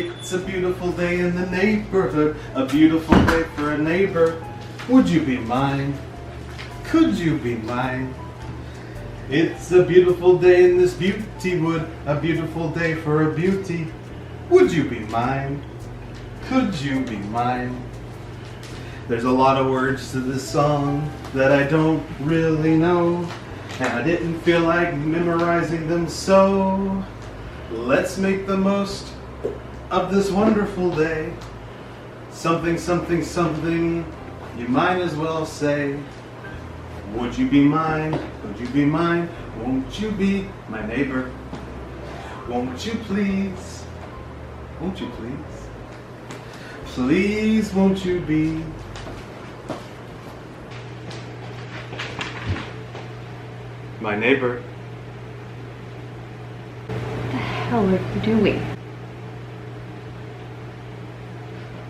It's a beautiful day in the neighborhood, a beautiful day for a neighbor. Would you be mine? Could you be mine? It's a beautiful day in this beauty wood, a beautiful day for a beauty. Would you be mine? Could you be mine? There's a lot of words to this song that I don't really know, and I didn't feel like memorizing them, so let's make the most of this wonderful day. Something, something, something, you might as well say. Would you be mine? Would you be mine? Won't you be my neighbor? Won't you please? Won't you please? Please won't you be my neighbor? What the hell are you doing?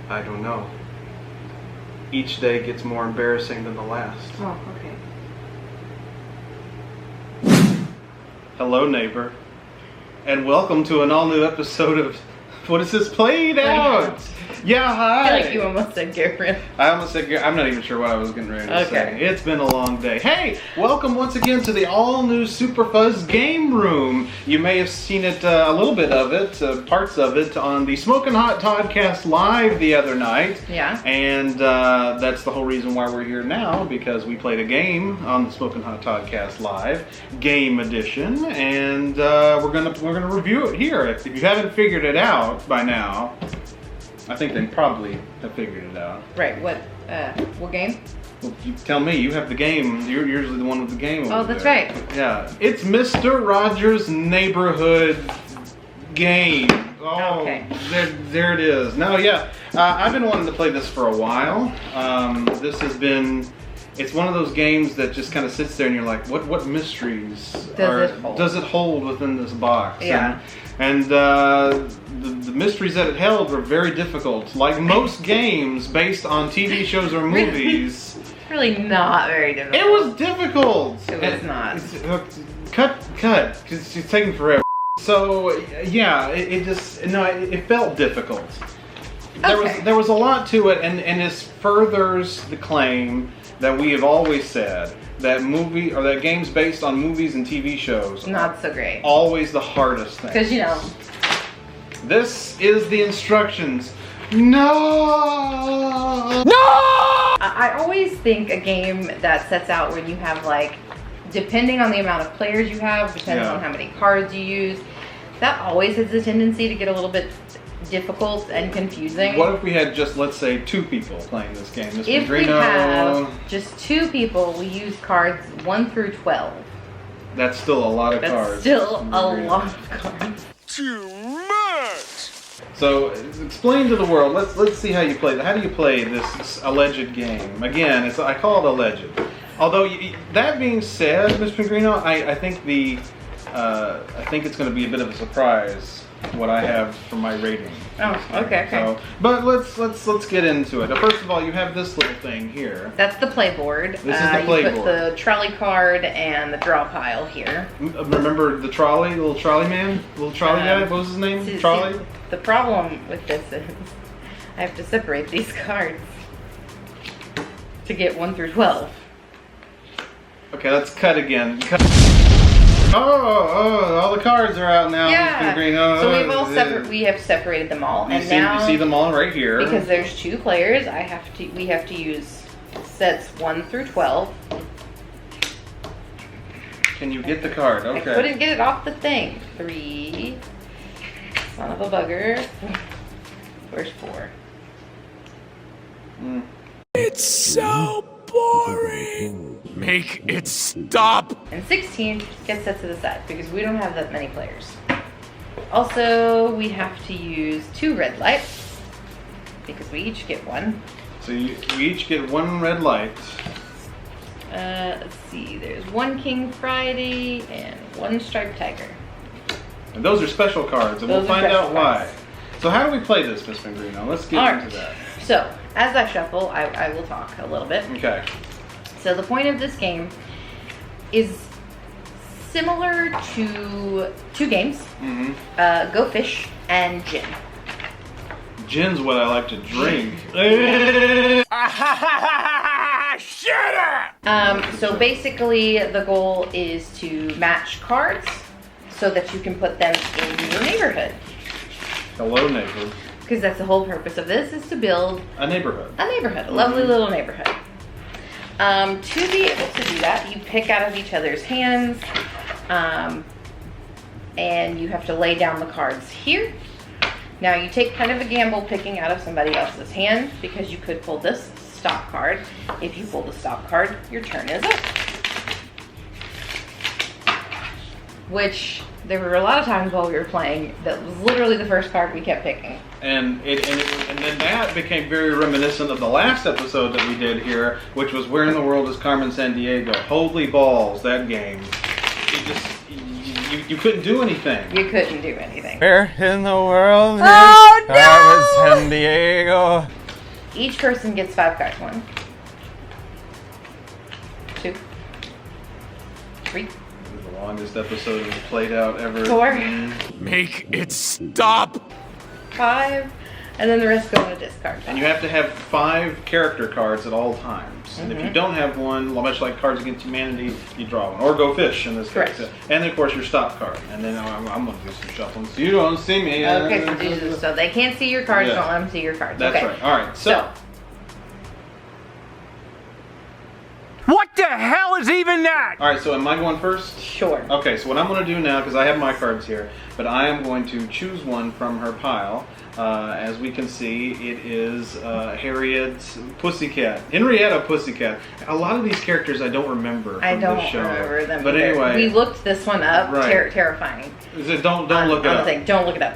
I don't know. Each day gets more embarrassing than the last. Oh, okay. Hello, neighbor, and welcome to an all-new episode of What Is This Played Out? Yeah, hi. I feel like you almost said get rid. I almost said, I'm not even sure what I was getting ready to say. It's been a long day. Hey, welcome once again to the all-new Super Fuzz Game Room. You may have seen it, a little bit of it, parts of it, on the Smokin' Hot Toddcast Live the other night. Yeah. And that's the whole reason why we're here now, because we played a game on the Smokin' Hot Toddcast Live, Game Edition, and we're gonna review it here. If you haven't figured it out by now, I think they probably have figured it out. Right, what game? Well, you tell me, you have the game. You're usually the one with the game over Oh, that's there. right. Yeah, it's Mr. Rogers' Neighborhood Game. Oh, okay. There it is. No, yeah, I've been wanting to play this for a while. This has been, it's one of those games that just kind of sits there and you're like, what mysteries does it hold within this box? Yeah. And the mysteries that it held were very difficult. Like most games based on TV shows or movies. Really not very difficult. It was difficult. It was not. Cut, because it's taking forever. So, yeah, it felt difficult. There was a lot to it, and this furthers the claim that we have always said, that games based on movies and TV shows not so great. Always the hardest thing. Because, you know. This is the instructions. No! I always think a game that sets out where you have, like, depending on the amount of players you have, depending on how many cards you use, that always has a tendency to get a little bit difficult and confusing. What if we had just, let's say, 2 people playing this game? If we have just 2 people, we use cards 1 through 12. That's still a lot of cards. That's still a lot of cards. Too much! So, explain to the world, let's see how you play. How do you play this alleged game? Again, I call it alleged. Although, that being said, Ms. Pengrino, I think I think it's going to be a bit of a surprise what I have for my rating. Oh, okay. So, but let's get into it. First of all, you have this little thing here. That's the playboard. This is the playboard. You put the trolley card and the draw pile here. Remember the little trolley man? Little trolley guy? What was his name? Trolley? The problem with this is I have to separate these cards to get 1 through 12. Okay, let's cut again. Oh, all the cards are out now. Yeah. So we have separated them all, you see them all right here. Because there's 2 players, we have to use sets 1 through 12. Can you get the card? Okay. I couldn't get it off the thing. 3. Son of a bugger. Where's 4? It's so boring! Make it stop! And 16 gets set to the side because we don't have that many players. Also, we have to use 2 red lights because we each get 1. So we each get 1 red light. Let's see, there's 1 King Friday and 1 Striped Tiger. And those are special cards, and we'll find out why. So how do we play this, Miss Pengrino? Let's get into that. So, as I shuffle, I will talk a little bit. Okay. So the point of this game is similar to 2 games, Go Fish and Gin. Gin's what I like to drink. Shut up! So basically the goal is to match cards so that you can put them in your neighborhood. Hello, neighbor. Because that's the whole purpose of this, is to build A neighborhood. a lovely little neighborhood. To be able to do that, you pick out of each other's hands, and you have to lay down the cards here. Now you take kind of a gamble picking out of somebody else's hand, because you could pull this stop card. If you pull the stop card, your turn is up. Which, there were a lot of times while we were playing, that was literally the first card we kept picking. And then that became very reminiscent of the last episode that we did here, which was Where in the World is Carmen Sandiego? Holy balls, that game. You couldn't do anything. You couldn't do anything. Where in the world is Oh, no! Carmen San Diego? Each person gets 5 cards. 1, 2, 3, The longest episode we've played out ever. 4, Make it stop! 5, and then the rest go in a discard. And you have to have 5 character cards at all times. And if you don't have one, much like Cards Against Humanity, you draw one. Or go fish in this case. Correct. And then, of course, your stop card. And then I'm going to do some shuffling so you don't see me. Okay, so they can't see your cards, Yeah. don't let them see your cards. That's okay. right. All right, so What the hell is even that? all right, so am I going first? Sure. Okay, so what I'm going to do now, because I have my cards here, but I am going to choose one from her pile. As we can see, it is Harriet's Pussycat. Henrietta Pussycat. A lot of these characters I don't remember from I don't this show. remember them But either. anyway. We looked this one up. Right. Terrifying. Don't look it on the up. thing. Don't look it up.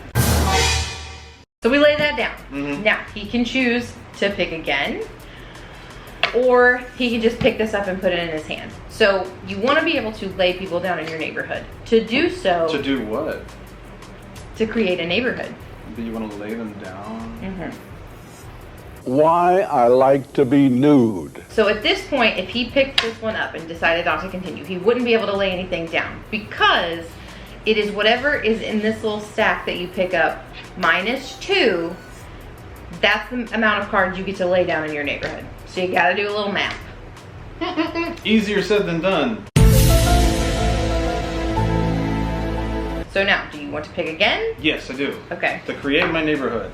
So we lay that down. Mhm. Now, he can choose to pick again, or he can just pick this up and put it in his hand. So you want to be able to lay people down in your neighborhood. To do so, To do what? to create a neighborhood. Do you want to lay them down? Mm-hmm. Why I like to be nude. So at this point, if he picked this one up and decided not to continue, he wouldn't be able to lay anything down, because it is whatever is in this little stack that you pick up minus 2. That's the amount of cards you get to lay down in your neighborhood. So you got to do a little math. Easier said than done. So now, do you want to pick again? Yes, I do. Okay. To create my neighborhood.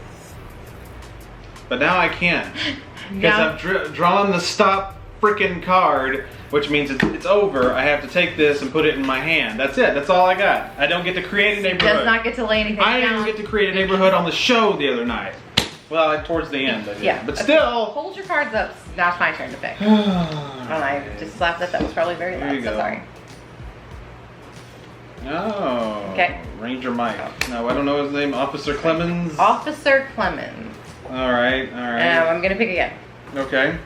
But now I can't. Because Now- I've drawn the stop frickin' card, which means it's over. I have to take this and put it in my hand. That's it. That's all I got. I don't get to create a neighborhood. Does not get to lay anything I down. didn't get to create a neighborhood on the show the other night. Well, towards the end I did. Yeah. But okay. still. Hold your cards up. Now it's my turn to pick. And I just slapped that. That was probably very There loud. you So go. sorry. Oh. Okay. Ranger Mike. No, I don't know his name. Officer Clemens. Officer Clemens. All right. I'm going to pick again. Okay.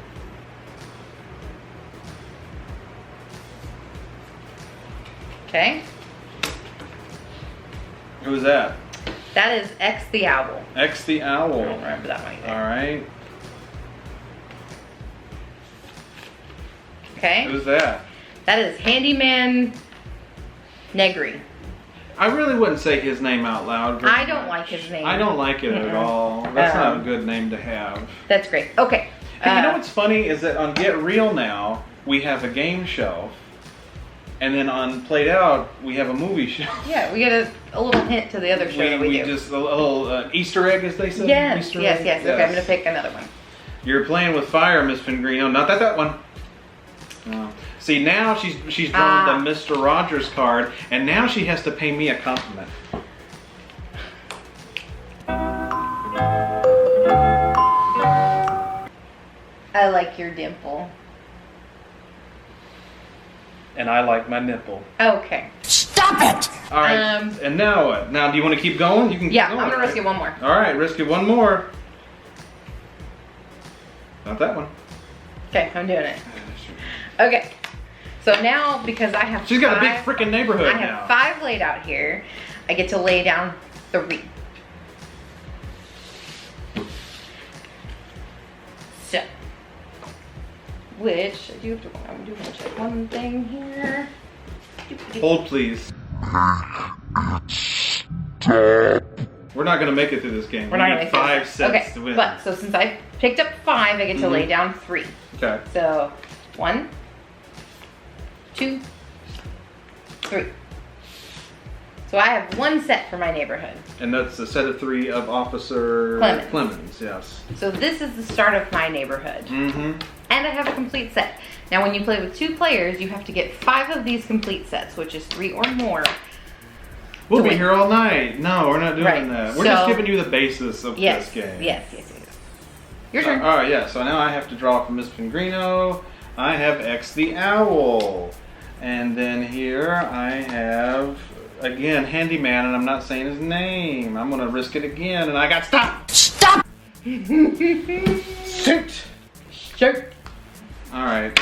Okay. Who is that? That is X the Owl. X the I don't Owl. remember that one either. All right. Okay. Who's that? That is Handyman Negri. I really wouldn't say his name out loud. very I don't much. like his name. I don't like it at all. That's not a good name to have. That's great. Okay. Hey, you know what's funny is that on Get Real now, we have a game shelf. And then on Played Out, we have a movie shelf. Yeah, we get a little hint to the other show that we do. Just a little Easter egg, as they say. Yes, Easter yes, egg? yes. Okay, I'm going to pick another one. You're playing with fire, Miss Pengrino. Not that one. No. See, now she's drawn the Mr. Rogers card, and now she has to pay me a compliment. I like your dimple. And I like my nipple. Okay. Stop it! All right. And now what? Now, do you want to keep going? You can. Yeah, keep going, I'm going to risk right? it one more. All right, risk it one more. Not that one. Okay, I'm doing it. Okay. So now, because I have She's got a big 5 freaking neighborhood I now. have 5 laid out here. I get to lay down 3. So, which I do have to. I'm doing check one thing here. Hold, please. We're not going to make it through this game. We're we not need gonna make 5 it. sets Okay, to win. but so since I picked up 5, I get to lay down 3. Okay. So 1, 2, 3. So I have 1 set for my neighborhood. And that's a set of 3 of Officer Clemens. Yes. So this is the start of my neighborhood. Mm-hmm. And I have a complete set. Now when you play with 2 players, you have to get 5 of these complete sets, which is 3 or more. We'll be here all night. No, we're not doing that. We're just giving you the basis of this game. Yes. Your turn. All right, yeah. So now I have to draw from Miss Pengrino. I have X the Owl. And then here I have, again, Handyman, and I'm not saying his name. I'm going to risk it again, and I got Stop! Stop! Shoot! Sure. All right.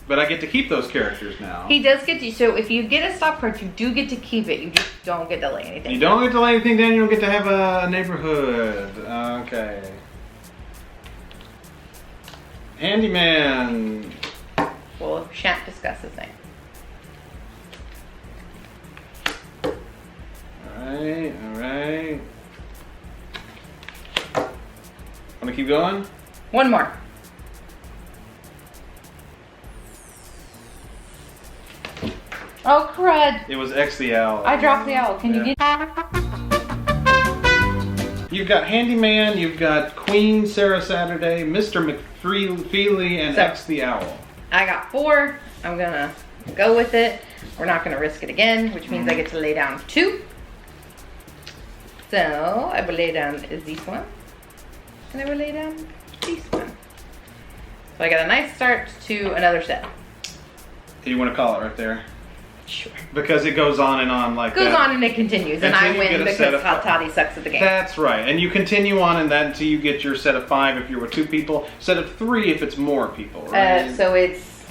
But I get to keep those characters now. He does get to, so if you get a stop card, you do get to keep it. You just don't get to lay anything. You don't get to lay anything down, you don't get to have a neighborhood. Okay. Handyman. Well, shan't discuss his name. Alright. Want to keep going? 1 more. Oh, crud. It was X the Owl. I dropped the owl. Can you get... You've got Handyman, you've got Queen Sarah Saturday, Mr. McFeely, and So- X the Owl. I got 4. I'm gonna go with it. We're not gonna risk it again, which means I get to lay down 2. So I will lay down this one, and I will lay down this one. So I got a nice start to another set. You want to call it right there? Sure. Because it goes on and on like Goes that. on and it continues, and Until I you win get a because set of Hot Toddy sucks at the game. That's right. And you continue on in that until you get your set of 5 if you're with 2 people, set of 3 if it's more people, right? So it's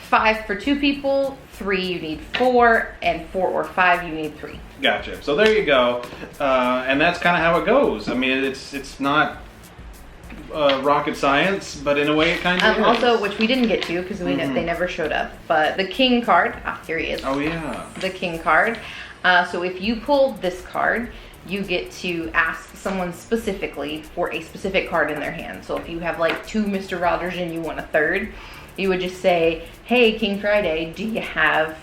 5 for 2 people, 3 you need 4, and 4 or 5 you need 3. Gotcha. So there you go. And that's kind of how it goes. I mean, it's not rocket science, but in a way it kind of is. Also, which we didn't get to because they never showed up, but the king card, here he is. Oh yeah. The king card. So if you pull this card, you get to ask someone specifically for a specific card in their hand. So if you have like 2 Mr. Rogers and you want a third, you would just say, hey, King Friday, do you have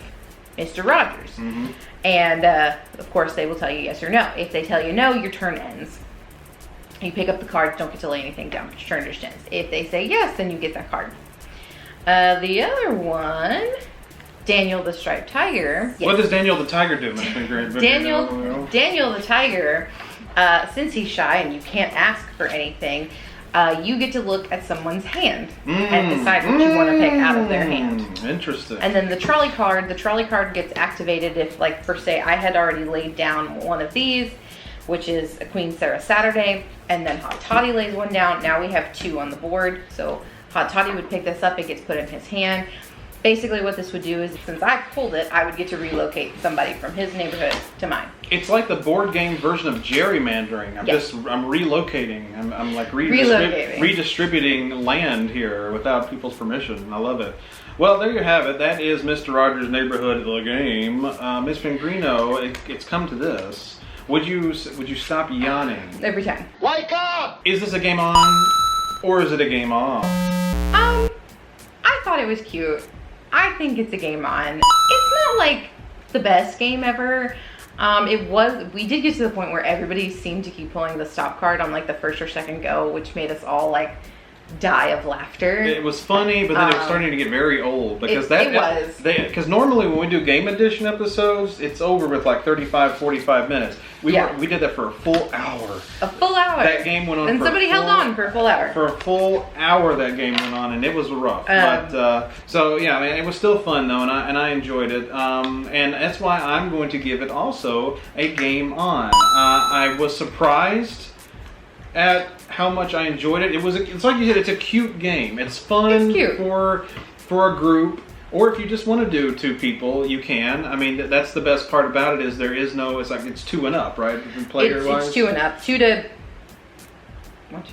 Mr. Rogers? Mm-hmm. And of course they will tell you yes or no. If they tell you no, your turn ends. You pick up the cards, don't get to lay anything down, but your turn just ends. If they say yes, then you get that card. The other one, Daniel the Striped Tiger. Yes. What does Daniel the Tiger do, Miss Pengrino? Daniel the Tiger, since he's shy and you can't ask for anything, you get to look at someone's hand and decide what you want to pick out of their hand. Interesting. And then the trolley card gets activated if, like, per se, I had already laid down one of these, which is a Queen Sarah Saturday, and then Hot Toddy lays one down. Now we have 2 on the board, so Hot Toddy would pick this up, it gets put in his hand. Basically what this would do is, since I pulled it, I would get to relocate somebody from his neighborhood to mine. It's like the board game version of gerrymandering. I'm relocating. I'm like redistributing land here without people's permission. I love it. Well, there you have it. That is Mr. Rogers' Neighborhood, the game. Miss Pengrino, it's come to this. Would you stop yawning? Every time. Wake up! Is this a game on, or is it a game off? I thought it was cute. I think it's a game on. It's not like the best game ever. We did get to the point where everybody seemed to keep pulling the stop card on like the first or second go, which made us all like die of laughter. It was funny, but then it was starting to get very old because because normally when we do game edition episodes, it's over with like 35, 45 minutes. We did that for a full hour. A full hour. That game went on. And somebody held on for a full hour. For a full hour, that game went on, and it was rough. So yeah, I mean, it was still fun though, and I enjoyed it. And that's why I'm going to give it also a game on. I was surprised at how much I enjoyed it. It's like you said, it's a cute game. It's fun. It's cute. for a group, or if you just want to do 2 people, you can. I mean, that's the best part about it is there is no. It's like it's 2 and up, right? Player-wise. It's 2 and up. 2 to 1, 2.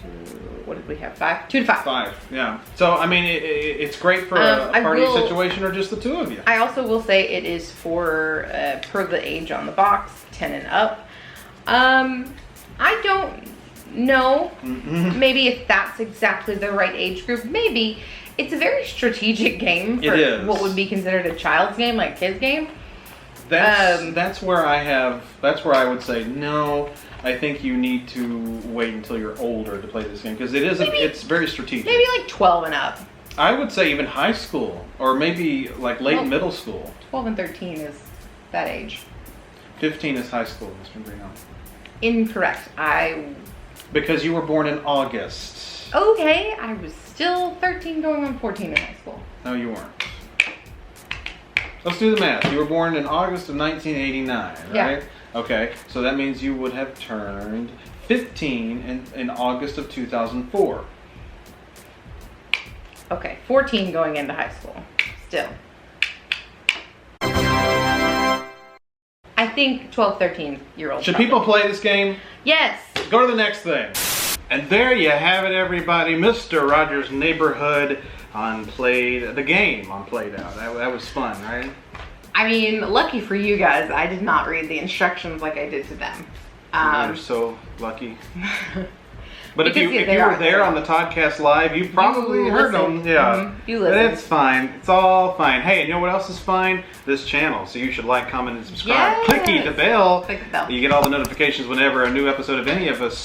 What did we have? 5. 2 to 5. 5. Yeah. So I mean, it's great for a party situation or just the 2 of you. I also will say it is for per the age on the box, 10 and up. I don't know. Maybe if that's exactly the right age group, maybe. It's a very strategic game for It is. what would be considered a child's game, like kids' game. That's where I would say no. I think you need to wait until you're older to play this game because it's very strategic. Maybe like 12 and up. I would say even high school or maybe like late middle school. 12 and 13 is that age. 15 is high school, Mr. Pengrino. Incorrect. Because you were born in August. Okay, I was still 13 going on 14 in high school. No, you weren't. Let's do the math. You were born in August of 1989, right? Yeah. Okay, so that means you would have turned 15 in August of 2004. Okay, 14 going into high school. Still. I think 12, 13-year-olds. Should people play this game? Yes. Go to the next thing. And there you have it, everybody. Mr. Rogers' Neighborhood the game on Played Out. That was fun, right? I mean, lucky for you guys, I did not read the instructions like I did to them. You're so lucky. But if Because you were there on the Toddcast Live, you probably heard them. Yeah. You But listened. it's fine. It's all fine. Hey, and you know what else is fine? This channel. So you should like, comment, and subscribe. Yes. Clicky the bell. Click the bell. You get all the notifications whenever a new episode of any of us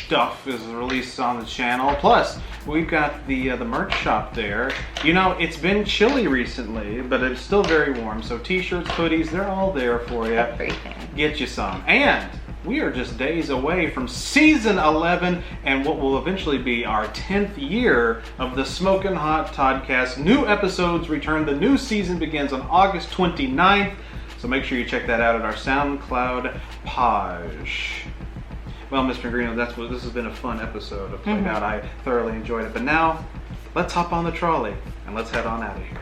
stuff is released on the channel. Plus, we've got the merch shop there. You know, it's been chilly recently, but it's still very warm. So t-shirts, hoodies, they're all there for you. Everything. Get you some. And we are just days away from season 11 and what will eventually be our 10th year of the Smokin' Hot Toddcast. New episodes return. The new season begins on August 29th. So make sure you check that out at our SoundCloud page. Well, Mr. Pengrino, this has been a fun episode of Played Out. I thoroughly enjoyed it. But now, let's hop on the trolley and let's head on out of here.